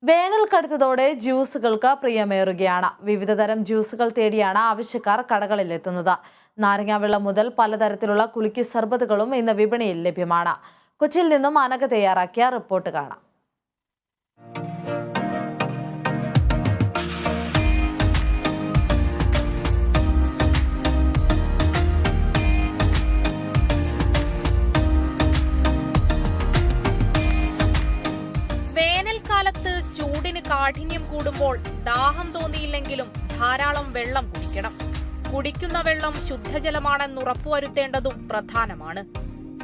വേനൽ കടുത്തതോടെ ജ്യൂസുകൾക്ക് പ്രിയമേറുകയാണ്. വിവിധതരം ജ്യൂസുകൾ തേടിയാണ് ആവശ്യക്കാർ കടകളിലെത്തുന്നത്. നാരങ്ങാവെള്ളം മുതൽ പലതരത്തിലുള്ള കുലുക്കി സർബത്തുകളും ഇന്ന് വിപണിയിൽ ലഭ്യമാണ്. കൊച്ചിയിൽ നിന്നും അനഘ തയ്യാറാക്കിയ റിപ്പോർട്ട് കാണാം. വേനൽക്കാലത്ത് ചൂടിന് കാഠിന്യം കൂടുമ്പോൾ ദാഹം തോന്നിയില്ലെങ്കിലും ധാരാളം വെള്ളം കുടിക്കണം. കുടിക്കുന്ന വെള്ളം ശുദ്ധജലമാണെന്ന് ഉറപ്പുവരുത്തേണ്ടതും പ്രധാനമാണ്.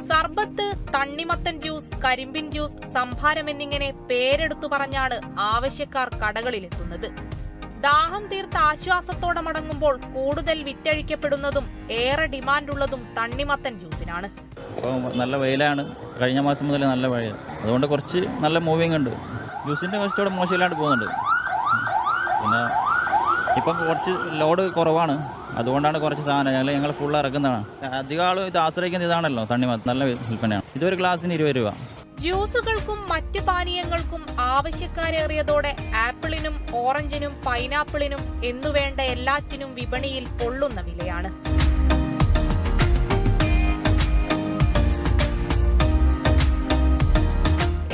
സർബത്ത്, തണ്ണിമത്തൻ ജ്യൂസ്, കരിമ്പിൻ ജ്യൂസ്, സംഭാരം എന്നിങ്ങനെ പേരെടുത്തു പറഞ്ഞാണ് ആവശ്യക്കാർ കടകളിലെത്തുന്നത്. ദാഹം തീർത്ത ആശ്വാസത്തോടെ മടങ്ങുമ്പോൾ കൂടുതൽ വിറ്റഴിക്കപ്പെടുന്നതും ഏറെ ഡിമാൻഡുള്ളതും തണ്ണിമത്തൻ ജ്യൂസിനാണ്. ഇപ്പോൾ നല്ല വെയിലാണ്, കഴിഞ്ഞ മാസം മുതൽ നല്ല വെയിൽ, അതുകൊണ്ട് കുറച്ച് നല്ല മൂവിങ് ഉണ്ട്. ജ്യൂസിൻ്റെ കച്ചവടം മോശമില്ലാണ്ട് പോകുന്നുണ്ട്. പിന്നെ ഇപ്പം കുറച്ച് ലോഡ് കുറവാണ്, അതുകൊണ്ടാണ് കുറച്ച് സാധനം ഞങ്ങൾ ഫുൾ ഇറക്കുന്നതാണ്. അധികം ആളും ഇത് ആശ്രയിക്കുന്ന ഇതാണല്ലോ തണ്ണിമത്തൻ, നല്ല വിൽപ്പനയാണ്. ഇതൊരു ഗ്ലാസ്സിന് 20 രൂപ. ജ്യൂസുകൾക്കും മറ്റ് പാനീയങ്ങൾക്കും ആവശ്യക്കാരേറിയതോടെ ആപ്പിളിനും ഓറഞ്ചിനും പൈനാപ്പിളിനും എന്നുവേണ്ട എല്ലാറ്റിനും വിപണിയിൽ പൊള്ളുന്ന വിലയാണ്.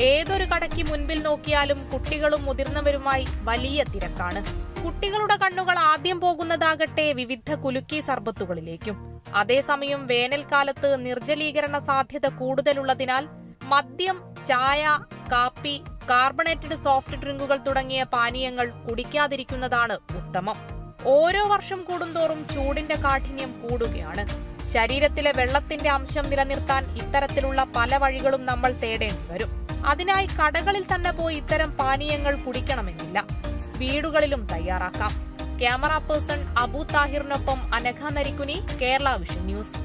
ഏതൊരു കടയ്ക്ക് മുൻപിൽ നോക്കിയാലും കുട്ടികളും മുതിർന്നവരുമായി വലിയ തിരക്കാണ്. കുട്ടികളുടെ കണ്ണുകൾ ആദ്യം പോകുന്നതാകട്ടെ വിവിധ കുലുക്കി സർബത്തുകളിലേക്കും. അതേസമയം വേനൽക്കാലത്ത് നിർജ്ജലീകരണ സാധ്യത കൂടുതലുള്ളതിനാൽ മദ്യം, ചായ, കാപ്പി, കാർബണേറ്റഡ് സോഫ്റ്റ് ഡ്രിങ്കുകൾ തുടങ്ങിയ പാനീയങ്ങൾ കുടിക്കാതിരിക്കുന്നതാണ് ഉത്തമം. ഓരോ വർഷം കൂടുന്തോറും ചൂടിന്റെ കാഠിന്യം കൂടുകയാണ്. ശരീരത്തിലെ വെള്ളത്തിന്റെ അംശം നിലനിർത്താൻ ഇത്തരത്തിലുള്ള പല വഴികളും നമ്മൾ തേടേണ്ടി വരും. അതിനായി കടകളിൽ തന്നെ പോയി ഇത്തരം പാനീയങ്ങൾ കുടിക്കണമെന്നില്ല, വീടുകളിലും തയ്യാറാക്കാം. ക്യാമറ പേഴ്സൺ അബു താഹിറിനൊപ്പം അനഘ നരിക്കുനി, കേരള വിഷൻ ന്യൂസ്.